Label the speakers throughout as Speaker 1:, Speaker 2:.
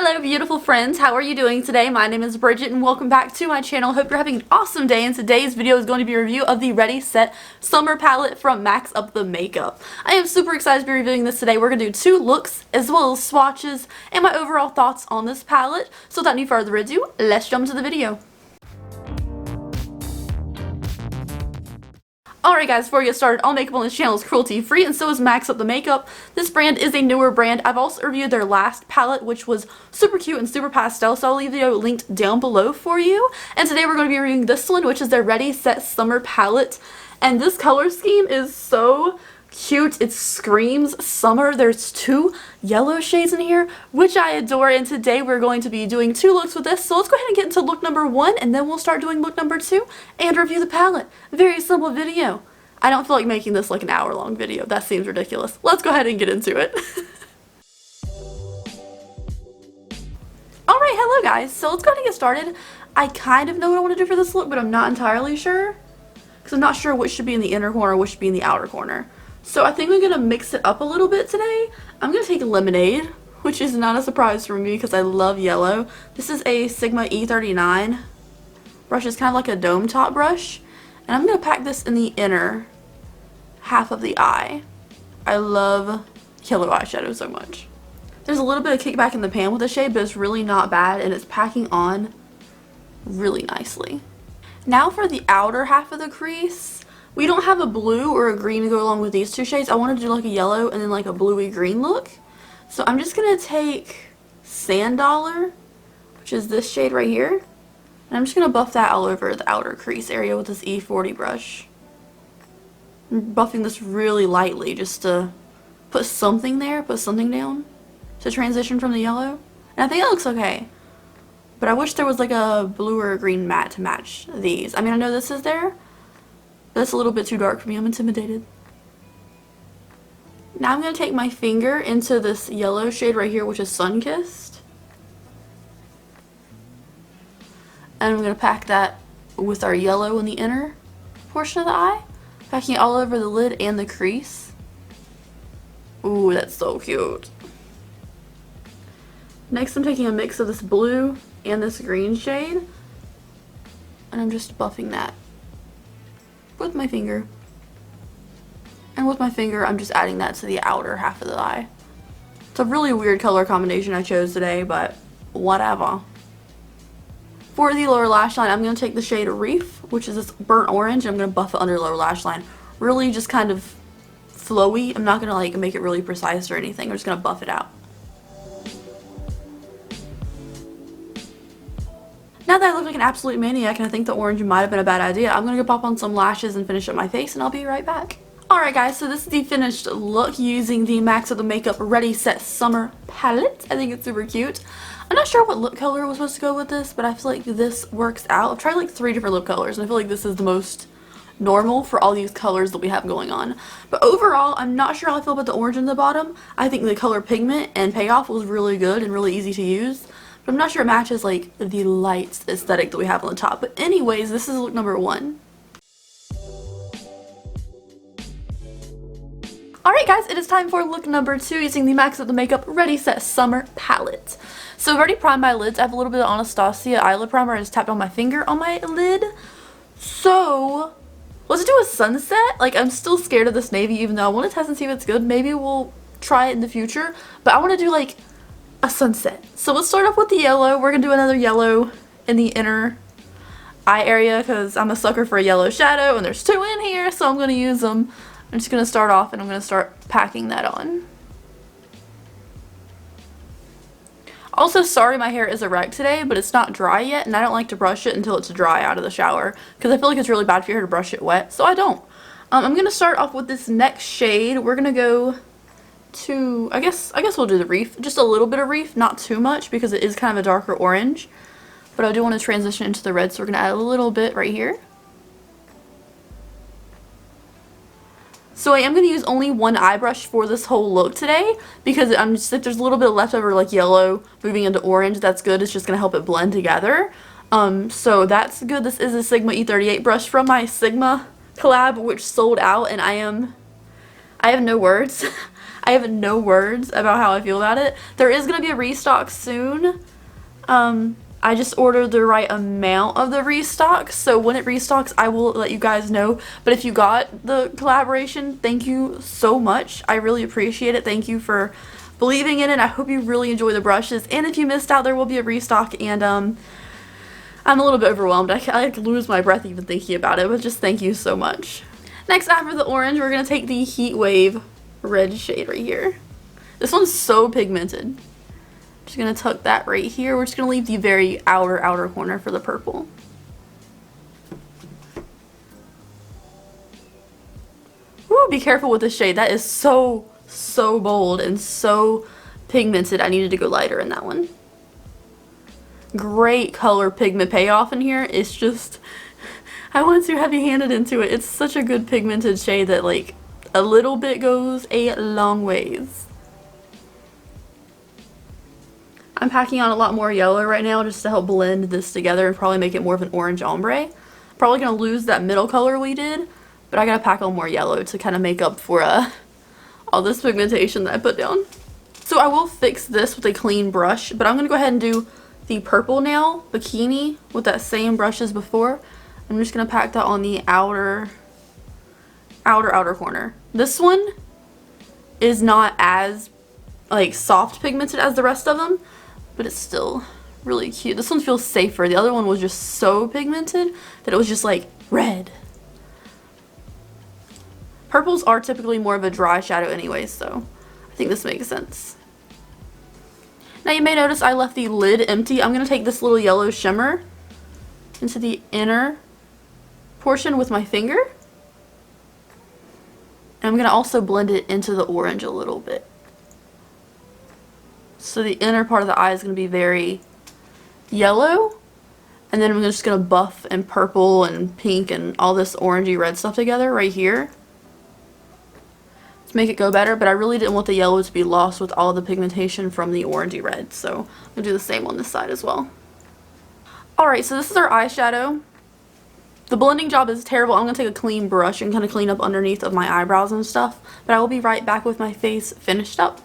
Speaker 1: Hello beautiful friends, how are you doing today? My name is Bridget and welcome back to my channel. Hope you're having an awesome day, and today's video is going to be a review of the Ready Set Summer Palette from Max Up the Makeup. I am super excited to be reviewing this today. We're going to do two looks as well as swatches and my overall thoughts on this palette. So without any further ado, let's jump into the video. Alright guys, before we get started, all makeup on this channel is cruelty free and so is Max Up the Makeup. This brand is a newer brand. I've also reviewed their last palette, which was super cute and super pastel, so I'll leave the video linked down below for you. And today we're going to be reviewing this one, which is their Ready Set Summer Palette. And this color scheme is so cute. It screams summer. There's two yellow shades in here, which I adore, and today we're going to be doing two looks with this. So let's go ahead and get into look number one, and then we'll start doing look number two and review the palette. Very simple video. I don't feel like making this like an hour-long video. That seems ridiculous. Let's go ahead and get into it. Alright, hello guys. So let's go ahead and get started. I kind of know what I want to do for this look, but I'm not entirely sure, because I'm not sure which should be in the inner corner, which should be in the outer corner. So I think I'm going to mix it up a little bit today. I'm going to take Lemonade, which is not a surprise for me because I love yellow. This is a Sigma E39 brush. It's kind of like a dome top brush. And I'm going to pack this in the inner half of the eye. I love yellow eyeshadow so much. There's a little bit of kickback in the pan with the shade, but it's really not bad and it's packing on really nicely. Now for the outer half of the crease. We don't have a blue or a green to go along with these two shades. I wanted to do like a yellow and then like a bluey green look. So I'm just going to take Sand Dollar, which is this shade right here. And I'm just going to buff that all over the outer crease area with this E40 brush. I'm buffing this really lightly just to put something there, put something down to transition from the yellow. And I think it looks okay. But I wish there was like a blue or a green matte to match these. I mean, I know this is there. That's a little bit too dark for me. I'm intimidated. Now I'm going to take my finger into this yellow shade right here, which is Sunkissed. And I'm going to pack that with our yellow in the inner portion of the eye. Packing it all over the lid and the crease. Ooh, that's so cute. Next I'm taking a mix of this blue and this green shade. And I'm just buffing that with my finger. And with my finger I'm just adding that to the outer half of the eye. It's a really weird color combination I chose today, but whatever. For the lower lash line I'm going to take the shade Reef, which is this burnt orange, and I'm going to buff it under the lower lash line. Really just kind of flowy. I'm not going to like make it really precise or anything. I'm just going to buff it out. Now that I look like an absolute maniac and I think the orange might have been a bad idea, I'm going to go pop on some lashes and finish up my face, and I'll be right back. Alright guys, so this is the finished look using the Max Up the Makeup Ready Set Summer Palette. I think it's super cute. I'm not sure what lip color was supposed to go with this, but I feel like this works out. I've tried like 3 different lip colors and I feel like this is the most normal for all these colors that we have going on. But overall, I'm not sure how I feel about the orange in the bottom. I think the color pigment and payoff was really good and really easy to use. But I'm not sure it matches like the lights aesthetic that we have on the top. But anyways, this is look number one. Alright guys, it is time for look number two using the Max Up the Makeup Ready Set Summer Palette. So I've already primed my lids. I have a little bit of Anastasia eyelid primer. I just tapped on my finger on my lid. So let's do a sunset. Like, I'm still scared of this navy even though I want to test and see if it's good. Maybe we'll try it in the future. But I want to do like a sunset. So let's start off with the yellow. We're going to do another yellow in the inner eye area because I'm a sucker for a yellow shadow and there's two in here, so I'm going to use them. I'm just going to start off and I'm going to start packing that on. Also, sorry my hair is erect today, but it's not dry yet and I don't like to brush it until it's dry out of the shower because I feel like it's really bad for your hair to brush it wet, so I don't. I'm going to start off with this next shade. We're going to go to, I guess we'll do the Reef. Just a little bit of Reef, not too much because it is kind of a darker orange. But I do want to transition into the red, so we're going to add a little bit right here. So I am going to use only one eye brush for this whole look today because I'm just, if there's a little bit leftover like yellow moving into orange, that's good. It's just going to help it blend together. So that's good. This is a Sigma E38 brush from my Sigma collab, which sold out, and I have no words. I have no words about how I feel about it. There is going to be a restock soon. I just ordered the right amount of the restock, so when it restocks, I will let you guys know. But if you got the collaboration, thank you so much. I really appreciate it. Thank you for believing in it. I hope you really enjoy the brushes, and if you missed out, there will be a restock, and I'm a little bit overwhelmed. I lose my breath even thinking about it, but just thank you so much. Next, after the orange, we're going to take the Heat Wave red shade right here. This one's so pigmented. Just going to tuck that right here. We're just going to leave the very outer corner for the purple. Ooh, be careful with this shade. That is so bold and so pigmented. I needed to go lighter in that one. Great color pigment payoff in here. It's just, I went too heavy-handed into it. It's such a good pigmented shade that like a little bit goes a long ways. I'm packing on a lot more yellow right now just to help blend this together and probably make it more of an orange ombre. Probably going to lose that middle color we did, but I got to pack on more yellow to kind of make up for all this pigmentation that I put down. So I will fix this with a clean brush, but I'm going to go ahead and do the purple now, bikini, with that same brush as before. I'm just going to pack that on the outer corner. This one is not as like soft pigmented as the rest of them, but it's still really cute. This one feels safer. The other one was just so pigmented that it was just like red. Purples are typically more of a dry shadow anyway, so I think this makes sense. Now you may notice I left the lid empty. I'm going to take this little yellow shimmer into the inner portion with my finger. And I'm going to also blend it into the orange a little bit. So the inner part of the eye is going to be very yellow. And then I'm just going to buff and purple and pink and all this orangey red stuff together right here to make it go better. But I really didn't want the yellow to be lost with all the pigmentation from the orangey red. So I'm going to do the same on this side as well. Alright, so this is our eyeshadow. The blending job is terrible. I'm going to take a clean brush and kind of clean up underneath of my eyebrows and stuff. But I will be right back with my face finished up.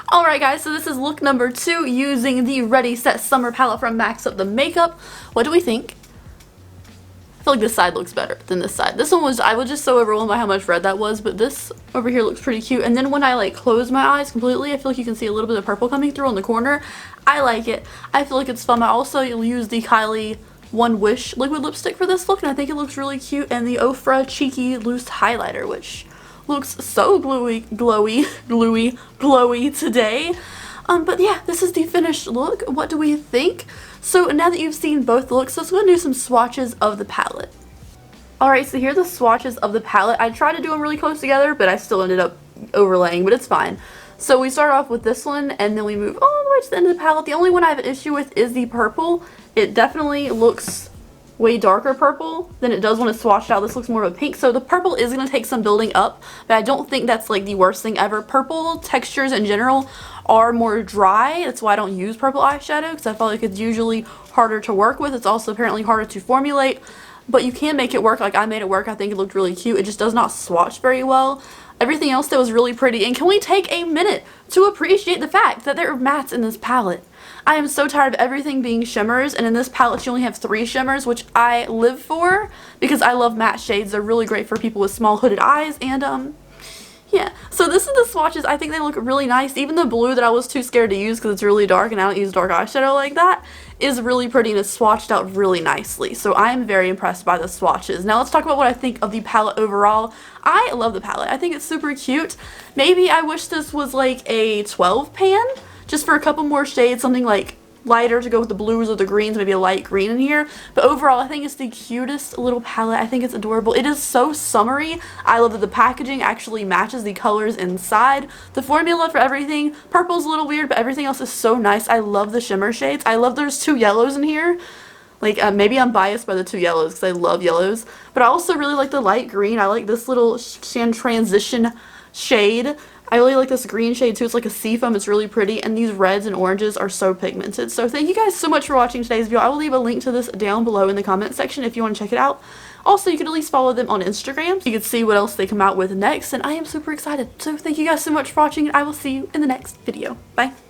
Speaker 1: Alright guys, so this is look number 2 using the Ready Set Summer palette from Max Up the Makeup. What do we think? I feel like this side looks better than this side. This one was, I was just so overwhelmed by how much red that was, but this over here looks pretty cute. And then when I like close my eyes completely, I feel like you can see a little bit of purple coming through on the corner. I like it. I feel like it's fun. I also use the Kylie One Wish liquid lipstick for this look, and I think it looks really cute. And the Ofra Cheeky Loose Highlighter, which looks so glowy today. But yeah, this is the finished look. What do we think? So now that you've seen both looks, let's go and do some swatches of the palette. Alright, so here are the swatches of the palette. I tried to do them really close together, but I still ended up overlaying, but it's fine. So we start off with this one, and then we move all the way to the end of the palette. The only one I have an issue with is the purple. It definitely looks way darker purple than it does when it's swatched out. This looks more of a pink, so the purple is going to take some building up, but I don't think that's like the worst thing ever. Purple textures in general are more dry. That's why I don't use purple eyeshadow, because I feel like it's usually harder to work with. It's also apparently harder to formulate, but you can make it work. Like I made it work. I think it looked really cute. It just does not swatch very well. Everything else that was really pretty. And can we take a minute to appreciate the fact that there are mattes in this palette? I am so tired of everything being shimmers, and in this palette you only have 3 shimmers, which I live for because I love matte shades. They're really great for people with small hooded eyes, and yeah. So this is the swatches. I think they look really nice. Even the blue that I was too scared to use because it's really dark and I don't use dark eyeshadow like that is really pretty, and it's swatched out really nicely. So I am very impressed by the swatches. Now let's talk about what I think of the palette overall. I love the palette. I think it's super cute. Maybe I wish this was like a 12 pan, just for a couple more shades, something like lighter to go with the blues or the greens, maybe a light green in here. But overall, I think it's the cutest little palette. I think it's adorable. It is so summery. I love that the packaging actually matches the colors inside. The formula for everything, purple's a little weird, but everything else is so nice. I love the shimmer shades. I love there's 2 yellows in here. Like, maybe I'm biased by the 2 yellows because I love yellows. But I also really like the light green. I like this little transition shade I really like this green shade too. It's like a seafoam. It's really pretty. And these reds and oranges are so pigmented. So thank you guys so much for watching today's video. I will leave a link to this down below in the comment section if you want to check it out. Also, you can at least follow them on Instagram so you can see what else they come out with next. And I am super excited. So thank you guys so much for watching. I will see you in the next video. Bye.